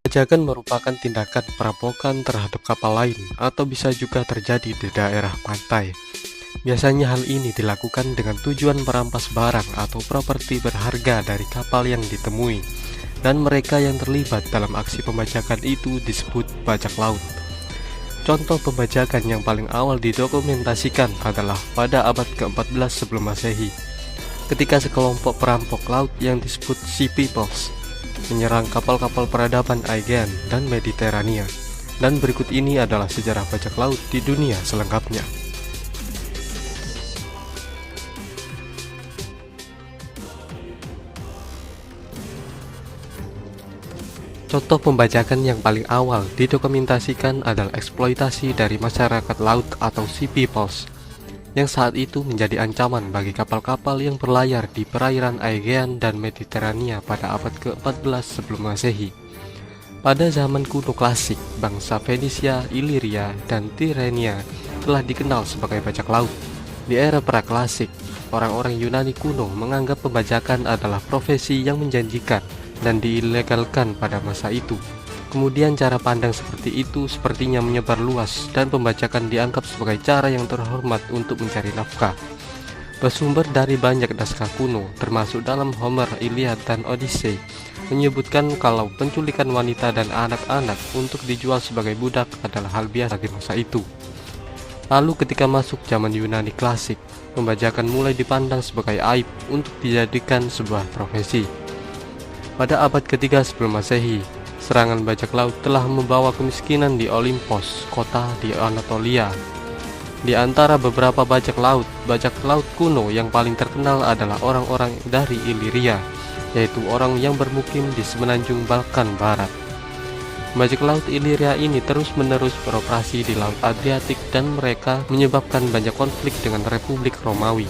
Pembajakan merupakan tindakan perampokan terhadap kapal lain atau bisa juga terjadi di daerah pantai. Biasanya hal ini dilakukan dengan tujuan merampas barang atau properti berharga dari kapal yang ditemui, dan mereka yang terlibat dalam aksi pembajakan itu disebut bajak laut. Contoh pembajakan yang paling awal didokumentasikan adalah pada abad ke-14 sebelum Masehi, ketika sekelompok perampok laut yang disebut Sea Peoples menyerang kapal-kapal peradaban Aegean dan Mediterania. Dan berikut ini adalah sejarah bajak laut di dunia selengkapnya. Contoh pembajakan yang paling awal didokumentasikan adalah eksploitasi dari masyarakat laut atau Sea Peoples, yang saat itu menjadi ancaman bagi kapal-kapal yang berlayar di perairan Aegean dan Mediterania pada abad ke-14 sebelum Masehi. Pada zaman kuno klasik, bangsa Fenisia, Iliria, dan Tirrenia telah dikenal sebagai bajak laut. Di era praklasik, orang-orang Yunani kuno menganggap pembajakan adalah profesi yang menjanjikan dan diilegalkan pada masa itu. Kemudian cara pandang seperti itu sepertinya menyebar luas dan pembajakan dianggap sebagai cara yang terhormat untuk mencari nafkah. Bersumber dari banyak naskah kuno, termasuk dalam Homer, Iliad, dan Odyssey, menyebutkan kalau penculikan wanita dan anak-anak untuk dijual sebagai budak adalah hal biasa di masa itu. Lalu ketika masuk zaman Yunani klasik, pembajakan mulai dipandang sebagai aib untuk dijadikan sebuah profesi. Pada abad ketiga sebelum Masehi, serangan bajak laut telah membawa kemiskinan di Olimpos, kota di Anatolia. Di antara beberapa bajak laut kuno yang paling terkenal adalah orang-orang dari Iliria, yaitu orang yang bermukim di semenanjung Balkan Barat. Bajak laut Iliria ini terus-menerus beroperasi di Laut Adriatik dan mereka menyebabkan banyak konflik dengan Republik Romawi.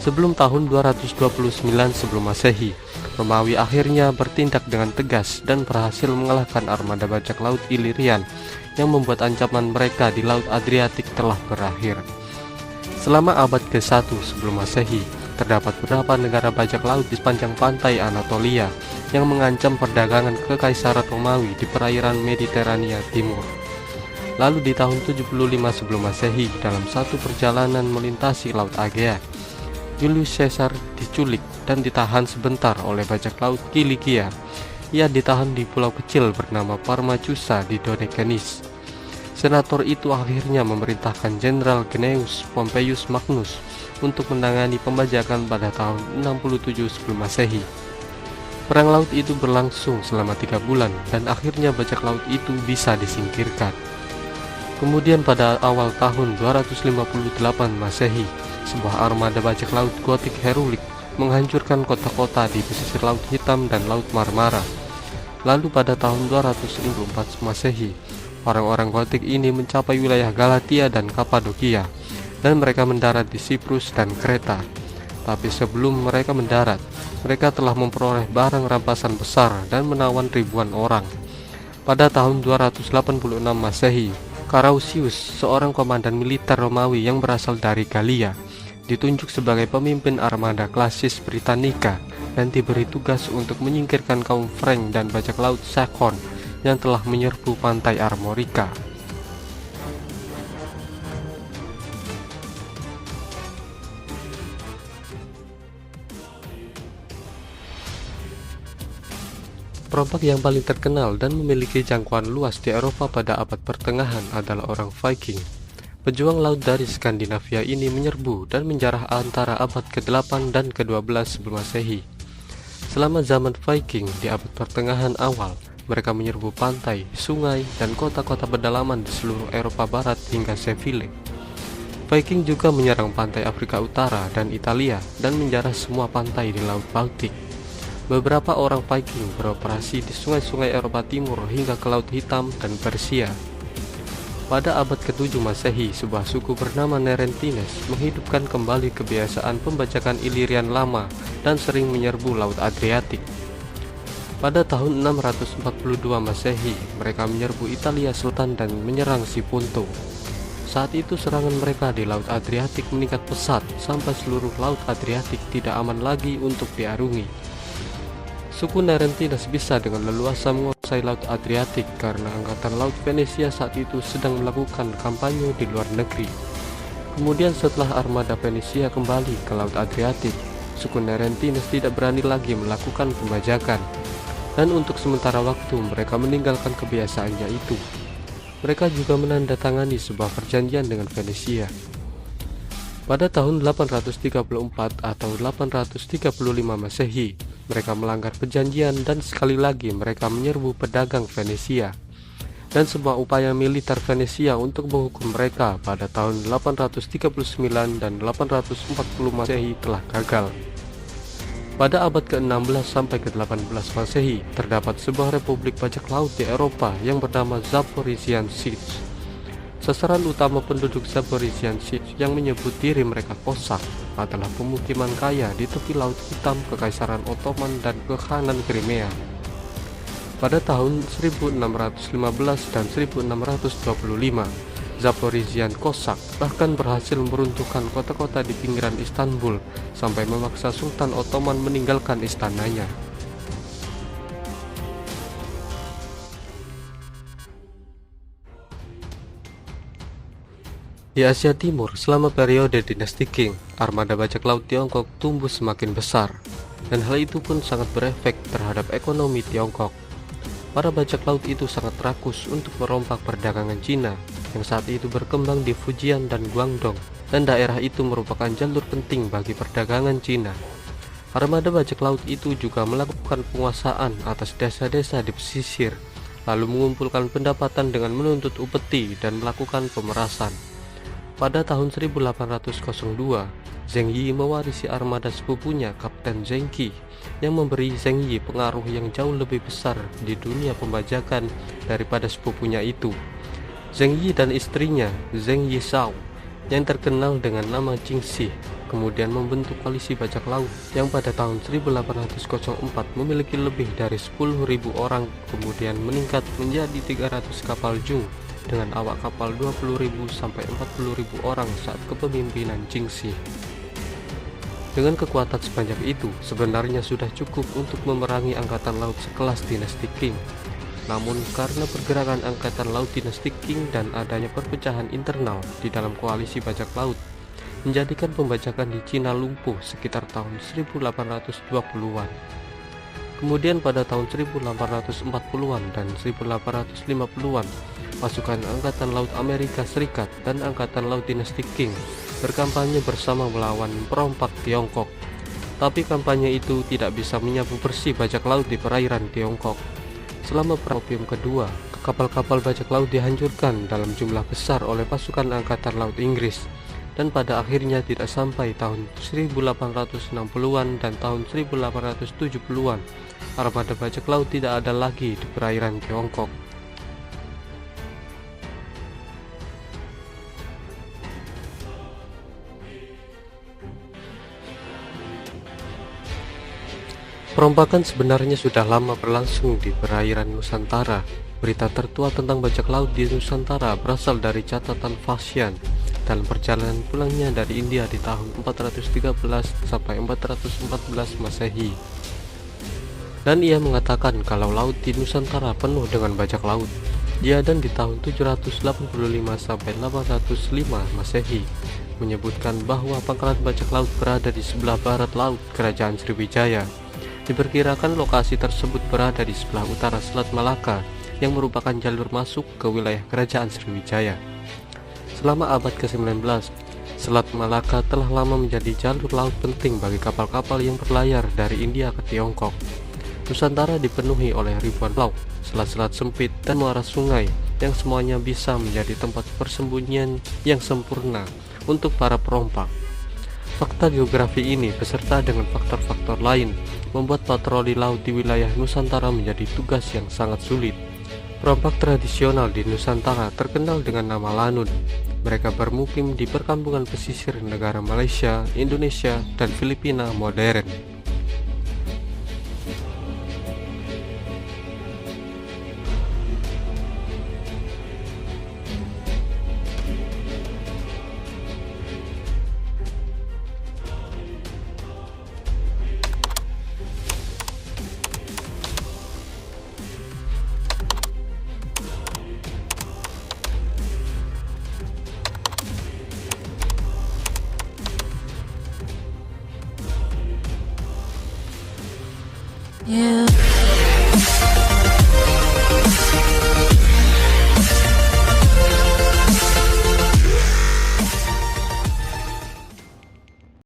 Sebelum tahun 229 sebelum Masehi, Romawi akhirnya bertindak dengan tegas dan berhasil mengalahkan armada bajak laut Ilirian yang membuat ancaman mereka di Laut Adriatik telah berakhir. Selama abad ke-1 sebelum Masehi, terdapat beberapa negara bajak laut di sepanjang pantai Anatolia yang mengancam perdagangan kekaisaran Romawi di perairan Mediterania Timur. Lalu di tahun 75 sebelum Masehi, dalam satu perjalanan melintasi Laut Aegea, Julius Caesar diculik dan ditahan sebentar oleh bajak laut Kilikia. Ia ditahan di pulau kecil bernama Parmacusa di Dodecanis. Senator itu akhirnya memerintahkan Jenderal Gnaeus Pompeius Magnus untuk menangani pembajakan pada tahun 67 sebelum Masehi. Perang laut itu berlangsung selama 3 bulan dan akhirnya bajak laut itu bisa disingkirkan. Kemudian pada awal tahun 258 Masehi, sebuah armada bajak laut Gotik heroik menghancurkan kota-kota di pesisir Laut Hitam dan Laut Marmara. Lalu pada tahun 264 Masehi, orang-orang Gotik ini mencapai wilayah Galatia dan Kapadokia, dan mereka mendarat di Siprus dan Kreta. Tapi sebelum mereka mendarat, mereka telah memperoleh barang rampasan besar dan menawan ribuan orang. Pada tahun 286 Masehi, Carausius, seorang komandan militer Romawi yang berasal dari Galia, ditunjuk sebagai pemimpin armada klasis Britannica dan diberi tugas untuk menyingkirkan kaum Frank dan bajak laut Saxon yang telah menyerbu pantai Armorica. Perompak yang paling terkenal dan memiliki jangkauan luas di Eropa pada abad pertengahan adalah orang Viking. Pejuang laut dari Skandinavia ini menyerbu dan menjarah antara abad ke-8 dan ke-12 sebelum Masehi. Selama zaman Viking di abad pertengahan awal, mereka menyerbu pantai, sungai, dan kota-kota pedalaman di seluruh Eropa Barat hingga Seville. Viking juga menyerang pantai Afrika Utara dan Italia dan menjarah semua pantai di Laut Baltik. Beberapa orang Viking beroperasi di sungai-sungai Eropa Timur hingga ke Laut Hitam dan Persia. Pada abad ke-7 Masehi, sebuah suku bernama Nerentines menghidupkan kembali kebiasaan pembajakan Ilirian lama dan sering menyerbu Laut Adriatik. Pada tahun 642 Masehi, mereka menyerbu Italia Selatan dan menyerang Sipunto. Saat itu serangan mereka di Laut Adriatik meningkat pesat sampai seluruh Laut Adriatik tidak aman lagi untuk diarungi. Suku Narentinas bisa dengan leluasa menguasai Laut Adriatik karena Angkatan Laut Venesia saat itu sedang melakukan kampanye di luar negeri. Kemudian setelah armada Venesia kembali ke Laut Adriatik, suku Narentinas tidak berani lagi melakukan pembajakan, dan untuk sementara waktu mereka meninggalkan kebiasaannya itu. Mereka juga menandatangani sebuah perjanjian dengan Venesia. Pada tahun 834 atau 835 Masehi, mereka melanggar perjanjian dan sekali lagi mereka menyerbu pedagang Venesia. Dan semua upaya militer Venesia untuk menghukum mereka pada tahun 839 dan 840 Masehi telah gagal. Pada abad ke-16 sampai ke-18 Masehi, terdapat sebuah republik bajak laut di Eropa yang bernama Zaporizhian Sich. Sasaran utama penduduk Zaporizhian Sich yang menyebut diri mereka Kosak adalah pemukiman kaya di tepi Laut Hitam Kekaisaran Ottoman dan Kekhanan Crimea. Pada tahun 1615 dan 1625, Zaporizhian Kosak bahkan berhasil meruntuhkan kota-kota di pinggiran Istanbul sampai memaksa Sultan Ottoman meninggalkan istananya. Di Asia Timur, selama periode dinasti Qing, armada bajak laut Tiongkok tumbuh semakin besar, dan hal itu pun sangat berefek terhadap ekonomi Tiongkok. Para bajak laut itu sangat rakus untuk merompak perdagangan Cina yang saat itu berkembang di Fujian dan Guangdong, dan daerah itu merupakan jalur penting bagi perdagangan Cina. Armada bajak laut itu juga melakukan penguasaan atas desa-desa di pesisir, lalu mengumpulkan pendapatan dengan menuntut upeti dan melakukan pemerasan. Pada tahun 1802, Zheng Yi mewarisi armada sepupunya Kapten Zheng Qi yang memberi Zheng Yi pengaruh yang jauh lebih besar di dunia pembajakan daripada sepupunya itu. Zheng Yi dan istrinya Zheng Yishao yang terkenal dengan nama Jingxi kemudian membentuk koalisi bajak laut yang pada tahun 1804 memiliki lebih dari 10.000 orang, kemudian meningkat menjadi 300 kapal jung dengan awak kapal 20.000 sampai 40.000 orang saat kepemimpinan Jingxi. Dengan kekuatan sebanyak itu, sebenarnya sudah cukup untuk memerangi angkatan laut sekelas dinasti Qing. Namun karena pergerakan angkatan laut dinasti Qing dan adanya perpecahan internal di dalam koalisi bajak laut, menjadikan pembajakan di Cina lumpuh sekitar tahun 1820-an. Kemudian pada tahun 1840-an dan 1850-an, pasukan Angkatan Laut Amerika Serikat dan Angkatan Laut dinasti Qing berkampanye bersama melawan perompak Tiongkok. Tapi kampanye itu tidak bisa menyapu bersih bajak laut di perairan Tiongkok. Selama Perang Opium Kedua, kapal-kapal bajak laut dihancurkan dalam jumlah besar oleh pasukan Angkatan Laut Inggris, dan pada akhirnya tidak sampai tahun 1860-an dan tahun 1870-an, armada bajak laut tidak ada lagi di perairan Tiongkok. Perompakan sebenarnya sudah lama berlangsung di perairan Nusantara. Berita tertua tentang bajak laut di Nusantara berasal dari catatan Fashion dalam perjalanan pulangnya dari India di tahun 413 sampai 414 Masehi. Dan ia mengatakan kalau laut di Nusantara penuh dengan bajak laut. Dia dan di tahun 785 sampai 805 Masehi menyebutkan bahwa pangkalan bajak laut berada di sebelah barat laut Kerajaan Sriwijaya. Diperkirakan lokasi tersebut berada di sebelah utara Selat Malaka yang merupakan jalur masuk ke wilayah Kerajaan Sriwijaya. Selama abad ke-19, Selat Malaka telah lama menjadi jalur laut penting bagi kapal-kapal yang berlayar dari India ke Tiongkok. Nusantara dipenuhi oleh ribuan laut, selat-selat sempit, dan muara sungai yang semuanya bisa menjadi tempat persembunyian yang sempurna untuk para perompak. Fakta geografi ini beserta dengan faktor-faktor lain membuat patroli laut di wilayah Nusantara menjadi tugas yang sangat sulit. Perompak tradisional di Nusantara terkenal dengan nama Lanun. Mereka bermukim di perkampungan pesisir negara Malaysia, Indonesia, dan Filipina modern.